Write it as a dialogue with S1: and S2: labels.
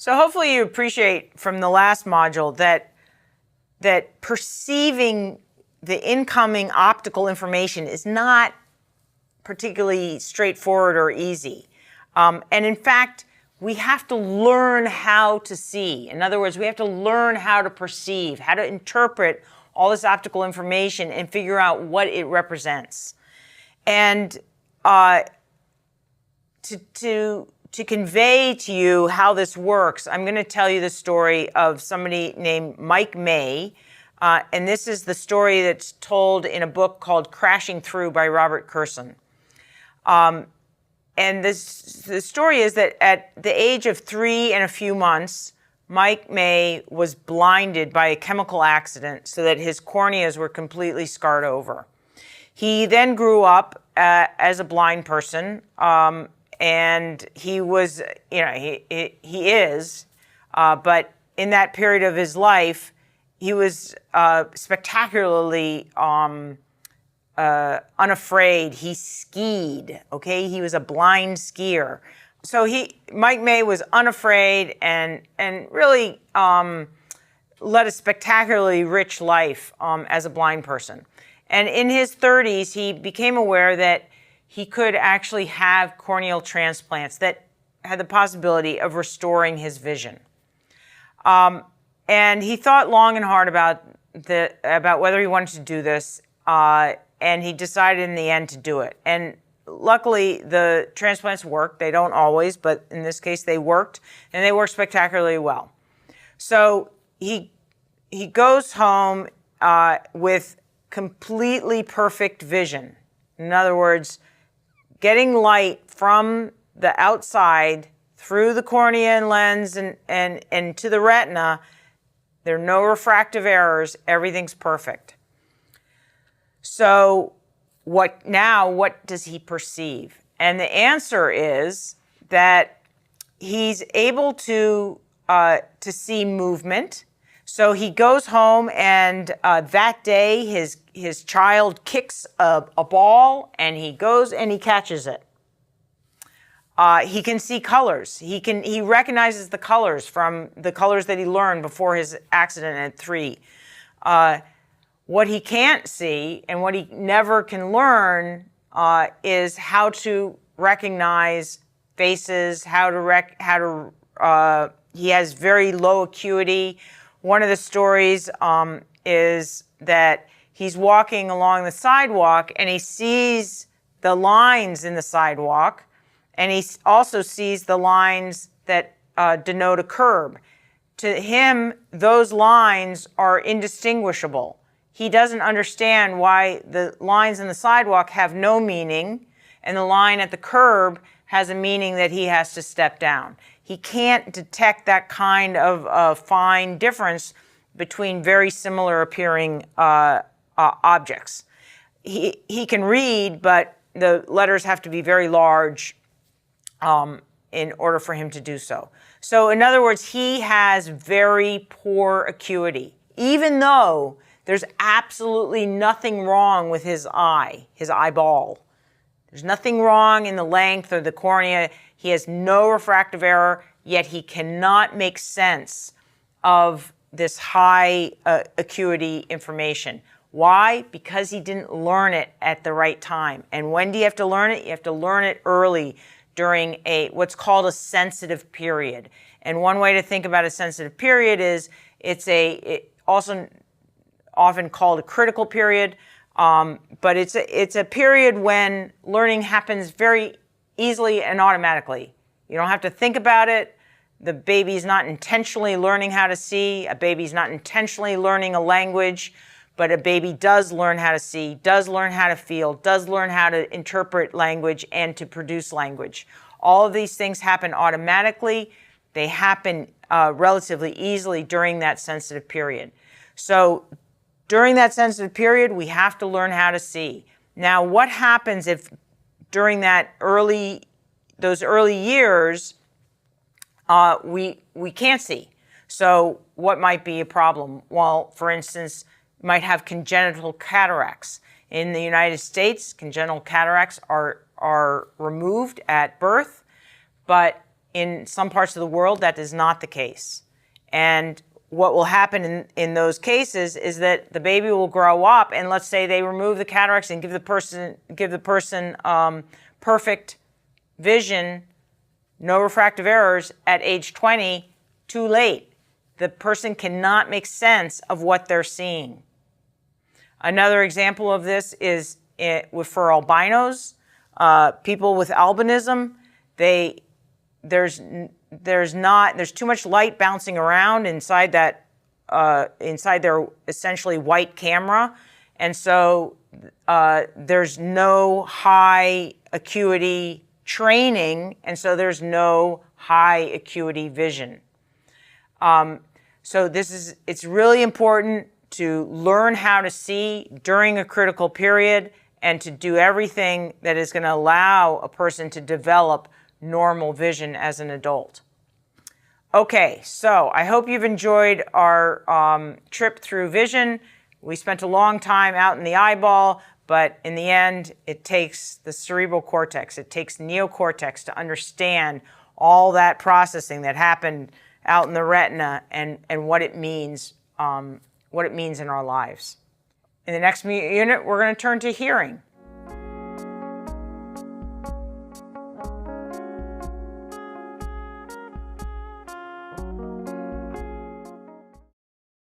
S1: So hopefully you appreciate from the last module that perceiving the incoming optical information is not particularly straightforward or easy. And in fact, we have to learn how to see. In other words, we have to learn how to perceive, how to interpret all this optical information and figure out what it represents. And to convey to you how this works, I'm going to tell you the story of somebody named Mike May. And this is the story that's told in a book called Crashing Through by Robert Kurson. And the story is that at the age of 3 and a few months, Mike May was blinded by a chemical accident so that his corneas were completely scarred over. He then grew up as a blind person, and he was, he is, but in that period of his life, he was spectacularly unafraid. He skied, okay? He was a blind skier. So Mike May was unafraid and really led a spectacularly rich life as a blind person. And in his 30s, he became aware that he could actually have corneal transplants that had the possibility of restoring his vision. And he thought long and hard about whether he wanted to do this, and he decided in the end to do it. And luckily, the transplants worked. They don't always, but in this case, they worked, and they worked spectacularly well. So he goes home with completely perfect vision. In other words, getting light from the outside through the cornea and lens and to the retina. There are no refractive errors. Everything's perfect. So what does he perceive? And the answer is that he's able to see movement. So he goes home, and that day his child kicks a ball, and he goes and he catches it. He can see colors. He recognizes the colors from the colors that he learned before his accident at 3. What he can't see and what he never can learn is how to recognize faces. He has very low acuity. One of the stories is that he's walking along the sidewalk and he sees the lines in the sidewalk. And he also sees the lines that denote a curb. To him, those lines are indistinguishable. He doesn't understand why the lines in the sidewalk have no meaning, and the line at the curb has a meaning that he has to step down. He can't detect that kind of fine difference between very similar appearing objects. He can read, but the letters have to be very large in order for him to do so. So in other words, he has very poor acuity, even though there's absolutely nothing wrong with his eyeball. There's nothing wrong in the length or the cornea. He has no refractive error, yet he cannot make sense of this high acuity information. Why? Because he didn't learn it at the right time. And when do you have to learn it? You have to learn it early, during what's called a sensitive period. And one way to think about a sensitive period is it's also often called a critical period, but it's a period when learning happens very easily and automatically. You don't have to think about it. The baby's not intentionally learning how to see. A baby's not intentionally learning a language, but a baby does learn how to see, does learn how to feel, does learn how to interpret language and to produce language. All of these things happen automatically. They happen relatively easily during that sensitive period. So during that sensitive period, we have to learn how to see. Now, what happens if during those early years, we can't see? So what might be a problem? Well, for instance, you might have congenital cataracts. In the United States, congenital cataracts are removed at birth, but in some parts of the world, that is not the case. And what will happen in those cases is that the baby will grow up, and let's say they remove the cataracts and give the person perfect vision, no refractive errors at age 20, too late. The person cannot make sense of what they're seeing. Another example of this is for albinos, people with albinism. There's too much light bouncing around inside their essentially white camera, and so there's no high acuity training, and so there's no high acuity vision. So it's really important to learn how to see during a critical period and to do everything that is going to allow a person to develop normal vision as an adult. Okay, so I hope you've enjoyed our trip through vision. We spent a long time out in the eyeball, but in the end, it takes the cerebral cortex, it takes neocortex to understand all that processing that happened out in the retina and what it means in our lives. In the next unit, we're going to turn to hearing.